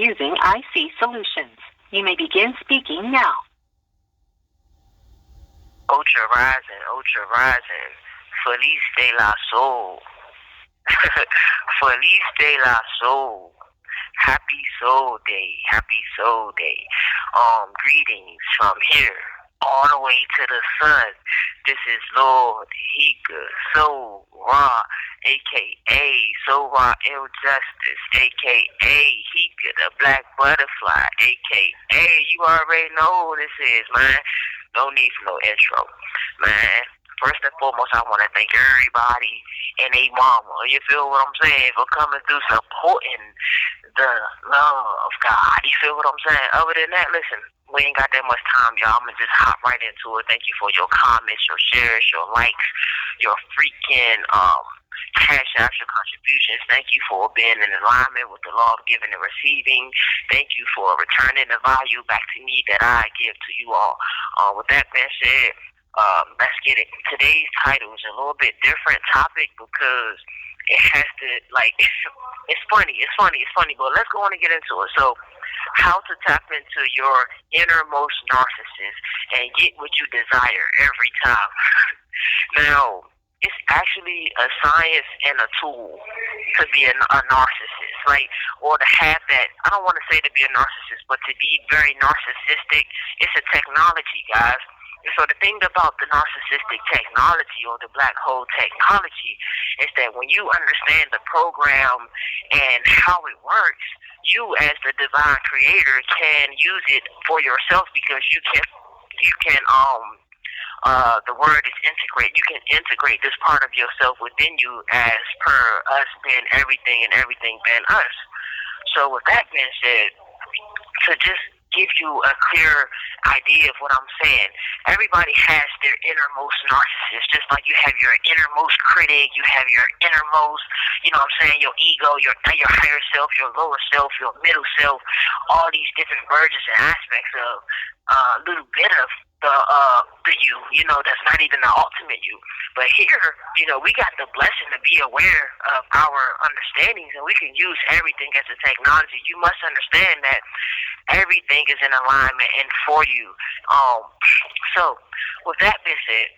using IC Solutions. You may begin speaking now. Ultra rising. Feliz de la Soul. Feliz de la Soul. Happy Soul Day. Greetings from here, all the way to the sun. This is Lord Heka, aka solraeljustice, aka Heka, the Black Butterfly, aka you already know who this is, man. No need for no intro, man. First and foremost, I want to thank everybody and their mama, you feel what I'm saying, for coming through supporting the love of God. You feel what I'm saying? Other than that, listen, we ain't got that much time, y'all. I'm going to just hop right into it. Thank you for your comments, your shares, your likes, your freaking cash apps, your contributions. Thank you for being in alignment with the law of giving and receiving. Thank you for returning the value back to me that I give to you all. With that being said, let's get it. Today's title is a little bit different topic because it has to, like, it's funny, but let's go on and get into it. So, how to tap into your innermost narcissist and get what you desire every time. Now, it's actually a science and a tool to be a narcissist, right? Or to have that, I don't want to say to be a narcissist, but to be very narcissistic. It's a technology, guys. And so the thing about the narcissistic technology or the black hole technology is that when you understand the program and how it works, you as the divine creator can use it for yourself because you can the word is integrate. You can integrate this part of yourself within you as per us being everything and everything being us. So with that being said, to just give you a clear idea of what I'm saying, everybody has their innermost narcissist, just like you have your innermost critic, you have your innermost, you know what I'm saying, your ego, your higher self, your lower self, your middle self, all these different versions and aspects of a little bit of the you know, that's not even the ultimate you. But here, you know, we got the blessing to be aware of our understandings, and we can use everything as a technology. You must understand that everything is in alignment and for you. So, with that being said,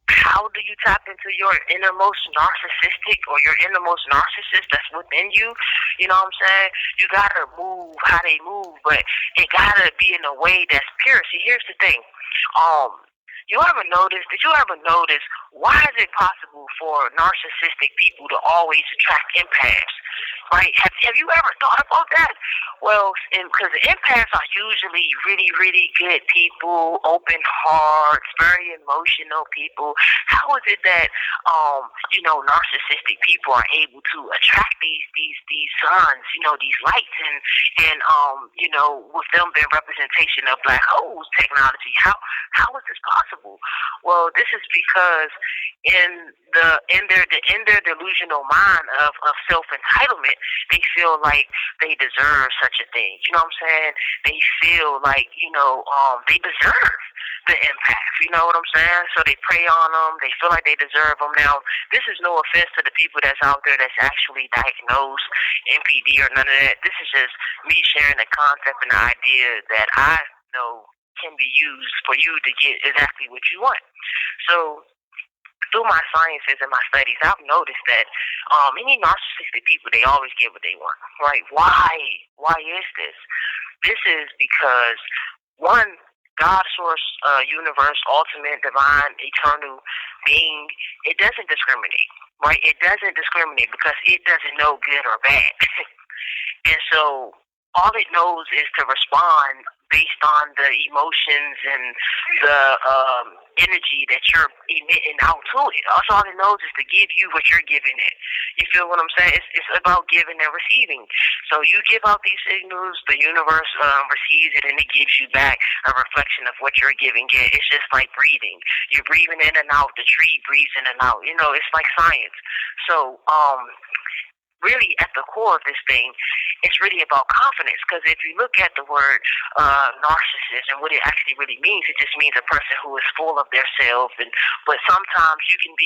how do you tap into your innermost narcissistic or your innermost narcissist that's within you? You know what I'm saying? You gotta move how they move, but it gotta be in a way that's pure. See, here's the thing. Did you ever notice why is it possible for narcissistic people to always attract empaths? Right? Have you ever thought about that? Well, because the empaths are usually really, really good people, open hearts, very emotional people. How is it that you know, narcissistic people are able to attract these suns, you know, these lights, and you know, with them being representation of black holes technology? How is this possible? Well, this is because in their delusional mind of self entitlement, they feel like they deserve such a thing. You know what I'm saying? They feel like, you know, they deserve the empath. You know what I'm saying? So they prey on them. They feel like they deserve them. Now, this is no offense to the people that's out there that's actually diagnosed NPD or none of that. This is just me sharing the concept and the idea that I know can be used for you to get exactly what you want. So, through my sciences and my studies, I've noticed that any narcissistic people, they always get what they want, right? Why is this? This is because, one, God, source, universe, ultimate, divine, eternal being, it doesn't discriminate, right? It doesn't discriminate because it doesn't know good or bad. And so all it knows is to respond based on the emotions and the energy that you're emitting out to it. That's all it knows is to give you what you're giving it. You feel what I'm saying? It's about giving and receiving. So you give out these signals, the universe receives it, and it gives you back a reflection of what you're giving it. It's just like breathing. You're breathing in and out. The tree breathes in and out. You know, it's like science. So, really, at the core of this thing it's really about confidence. Because if you look at the word narcissist and what it actually really means, it just means a person who is full of their self. But sometimes there can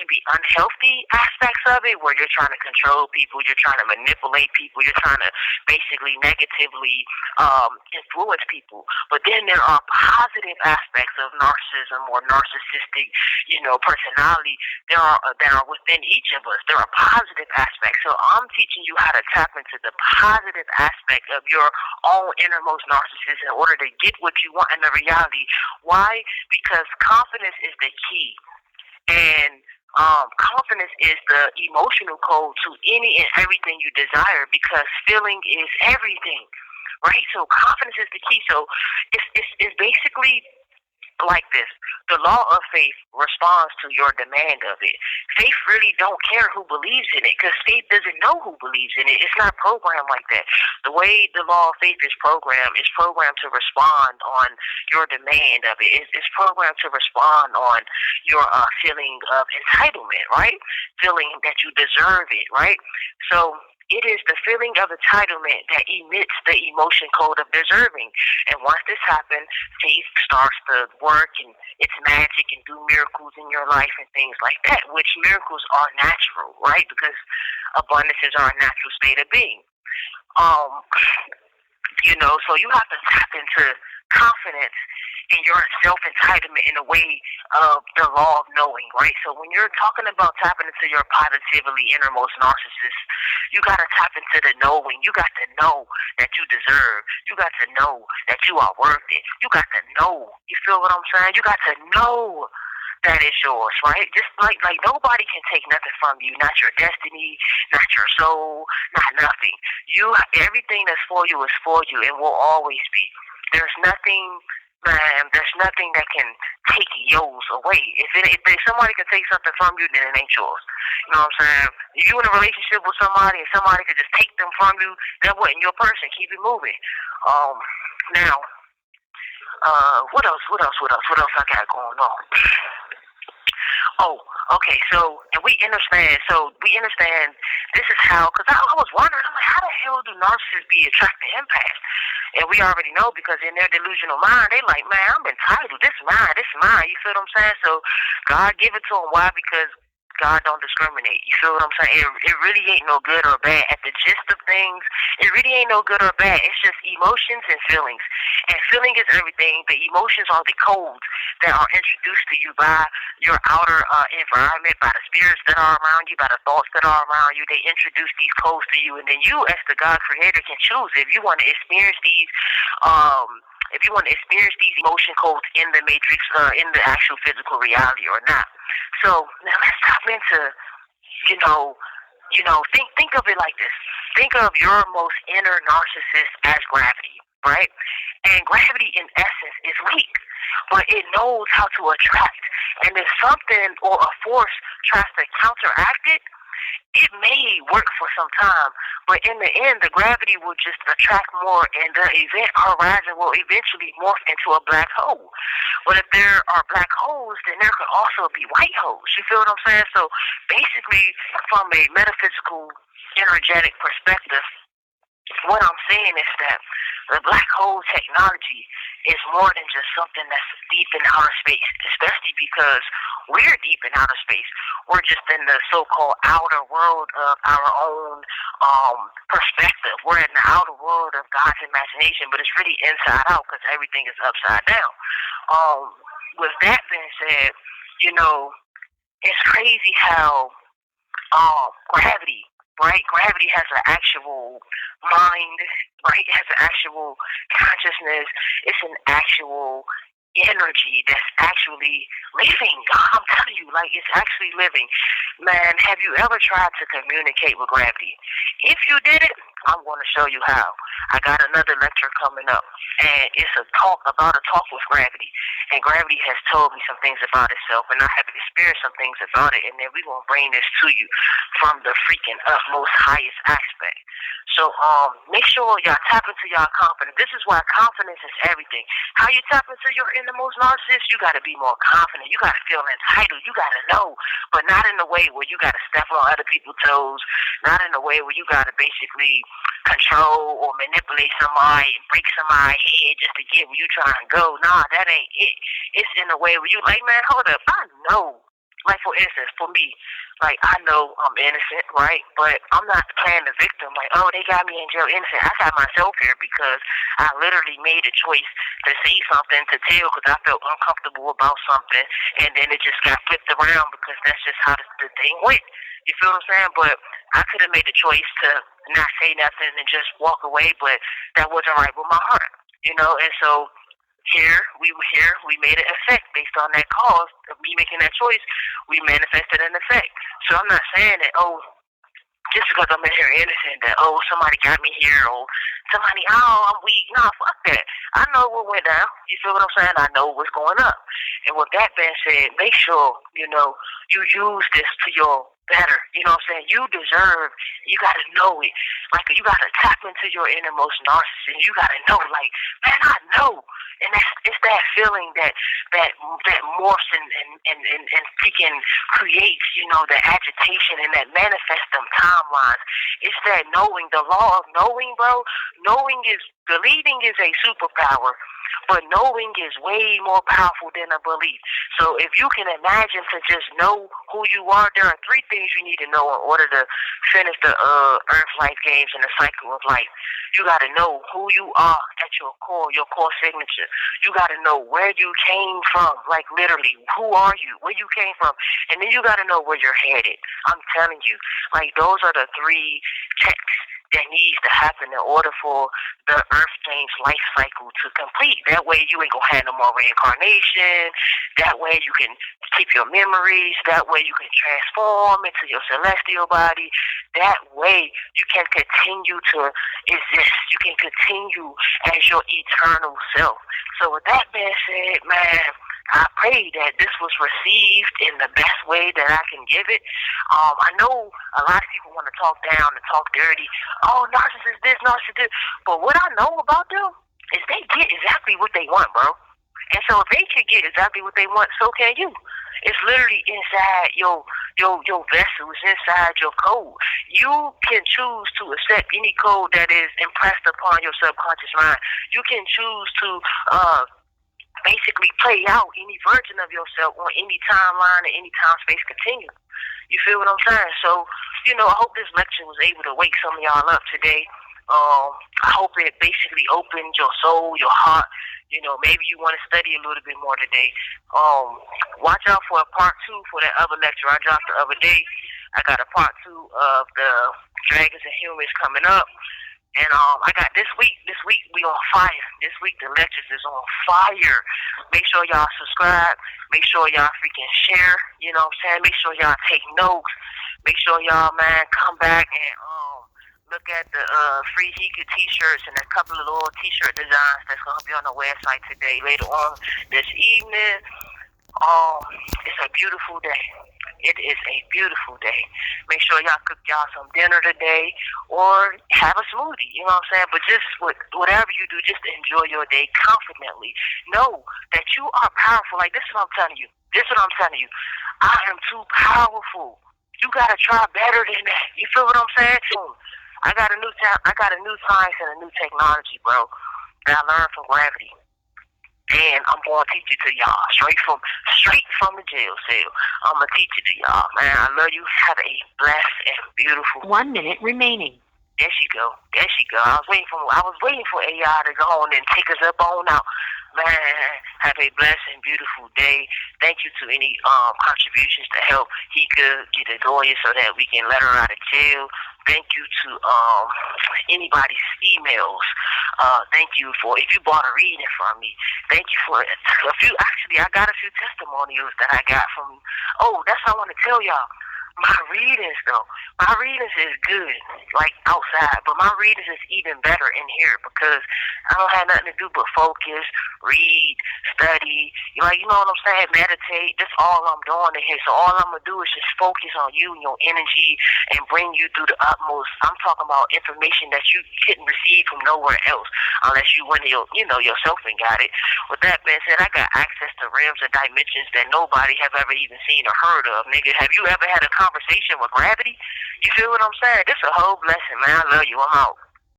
be unhealthy aspects of it where you're trying to control people, you're trying to manipulate people, you're trying to basically negatively influence people. But then there are positive aspects of narcissism or narcissistic, personality. There are that are within each of us. There are positive aspects. So I'm teaching you how to tap into the positive aspect of your own innermost narcissist in order to get what you want in the reality. Why? Because confidence is the key. And confidence is the emotional code to any and everything you desire, because feeling is everything, right? So confidence is the key. So it's basically like this. The law of faith responds to your demand of it. Faith really don't care who believes in it, because faith doesn't know who believes in it. It's not programmed like that. The way the law of faith is programmed to respond on your demand of it. It's programmed to respond on your feeling of entitlement, right? Feeling that you deserve it, right? So it is the feeling of entitlement that emits the emotion code of deserving. And once this happens, faith starts to work and it's magic and do miracles in your life and things like that, which miracles are natural, right? Because abundance is our natural state of being. So you have to tap into confidence in your self-entitlement in a way of the law of knowing, right? So when you're talking about tapping into your positively innermost narcissist, you got to tap into the knowing. You got to know that you deserve. You got to know that you are worth it. You got to know. You feel what I'm saying? You got to know that is yours, right? Just like nobody can take nothing from you, not your destiny, not your soul, not nothing. Everything that's for you is for you and will always be. There's nothing that can take yours away. If somebody can take something from you, then it ain't yours. You know what I'm saying? If you're in a relationship with somebody and somebody could just take them from you, that wasn't your person. Keep it moving. Now, what else I got going on? Oh, okay, so we understand this is how, because I was wondering, I'm like, how the hell do narcissists be attracted to empaths? And we already know, because in their delusional mind, they like, man, I'm entitled, this is mine, you feel what I'm saying? So God give it to them. Why? Because God don't discriminate. You feel what I'm saying? It really ain't no good or bad. At the gist of things, it really ain't no good or bad. It's just emotions and feelings. And feeling is everything. The emotions are the codes that are introduced to you by your outer environment, by the spirits that are around you, by the thoughts that are around you. They introduce these codes to you, and then you, as the God creator, can choose if you want to experience these emotion codes in the matrix, in the actual physical reality or not. So now let's tap into, think of it like this. Think of your most inner narcissist as gravity, right? And gravity in essence is weak, but it knows how to attract. And if something or a force tries to counteract it, it may work for some time, but in the end, the gravity will just attract more, and the event horizon will eventually morph into a black hole. But if there are black holes, then there could also be white holes. You feel what I'm saying? So basically, from a metaphysical, energetic perspective, what I'm saying is that the black hole technology is more than just something that's deep in outer space, especially because we're deep in outer space. We're just in the so-called outer world of our own perspective. We're in the outer world of God's imagination, but it's really inside out because everything is upside down. With that being said, it's crazy how gravity, right? Gravity has an actual mind, right? It has an actual consciousness. It's an actual energy that's actually living. I'm telling you, it's actually living. Man, have you ever tried to communicate with gravity? If you did it, I'm going to show you how. I got another lecture coming up. and it's a talk with gravity. And gravity has told me some things about itself, and I have experienced some things about it, and then we're going to bring this to you from the freaking utmost highest aspect. So make sure y'all tap into y'all confidence. This is why confidence is everything. How you tap into your innermost narcissist, you got to be more confident. You got to feel entitled. You got to know, but not in a way where you got to step on other people's toes, not in a way where you got to basically control or manipulate somebody and break somebody's head just to get where you trying to go. Nah, that ain't it. It's in a way where you like, man, hold up, I know. Like, for instance, for me, like, I know I'm innocent, right? But I'm not playing the victim. Like, oh, they got me in jail innocent. I got myself here because I literally made a choice to say something, to tell, because I felt uncomfortable about something, and then it just got flipped around because that's just how the thing went. You feel what I'm saying? But I could have made a choice to not say nothing and just walk away, but that wasn't right with my heart, you know? And so we made an effect based on that cause of me making that choice. We manifested an effect. So I'm not saying that, oh, just because I'm in here innocent, that, oh, somebody got me here, or somebody, oh, I'm weak. No, fuck that. I know what went down. You feel what I'm saying? I know what's going up. And with that being said, make sure, you know, you use this to your better. You know what I'm saying? You deserve, you got to know it. Like, you got to tap into your innermost narcissist. You got to know, like, man, I know. And it's that feeling that morphs and freaking creates, you know, the agitation and that manifests them timelines. It's that knowing, the law of knowing, bro. Believing is a superpower, but knowing is way more powerful than a belief. So if you can imagine to just know who you are, there are 3 things you need to know in order to finish the Earth Life Games and the cycle of life. You got to know who you are at your core signature. You got to know where you came from, like literally, who are you, where you came from, and then you got to know where you're headed. I'm telling you, like, those are the 3 checks that needs to happen in order for the Earth Games life cycle to complete. That way you ain't gonna have no more reincarnation. That way you can keep your memories. That way you can transform into your celestial body. That way you can continue to exist. You can continue as your eternal self. So with that being said, man, I pray that this was received in the best way that I can give it. I know a lot of people want to talk down and talk dirty. Oh, narcissist this, narcissist this. But what I know about them is they get exactly what they want, bro. And so if they can get exactly what they want, so can you. It's literally inside your vessel. It's inside your code. You can choose to accept any code that is impressed upon your subconscious mind. You can choose to basically play out any version of yourself on any timeline or any time-space continuum. You feel what I'm saying? So, you know, I hope this lecture was able to wake some of y'all up today. I hope it basically opened your soul, your heart. You know, maybe you want to study a little bit more today. Watch out for a part 2 for that other lecture I dropped the other day. I got a part 2 of the Dragons and Humans coming up. And I got this week we on fire. This week the lectures is on fire. Make sure y'all subscribe. Make sure y'all freaking share. You know what I'm saying? Make sure y'all take notes. Make sure y'all, man, come back and look at the free Heka t-shirts and a couple of little t-shirt designs that's gonna be on the website today, later on this evening. It's a beautiful day. It is a beautiful day. Make sure y'all cook y'all some dinner today or have a smoothie, you know what I'm saying? But just whatever you do, just enjoy your day confidently. Know that you are powerful. Like, this is what I'm telling you. I am too powerful. You gotta try better than that. You feel what I'm saying? I got a new science and a new technology, bro, that I learned from gravity. And I'm going to teach it to y'all straight from the jail cell. I'm going to teach it to y'all, man. I love you. Have a blessed and beautiful. 1 minute remaining. There she go. I was waiting for AI to go on and take us up on out. Man, have a blessed and beautiful day. Thank you to any contributions to help Heka get a lawyer so that we can let her out of jail. Thank you to anybody's emails. Thank you for, if you bought a reading from me. Thank you for a few. Actually, I got a few testimonials that I got from. Oh, that's what I want to tell y'all. My readings, though, my readings is good, like outside, but my readings is even better in here because I don't have nothing to do but focus, read, study, like, you know what I'm saying, meditate. That's all I'm doing in here. So all I'm going to do is just focus on you and your energy and bring you through the utmost. I'm talking about information that you couldn't receive from nowhere else unless you went to yourself and got it. With that being said, I got access to realms and dimensions that nobody have ever even seen or heard of. Nigga, have you ever had a conversation with gravity? You feel what I'm saying? This a whole blessing, man. I love you. I'm out.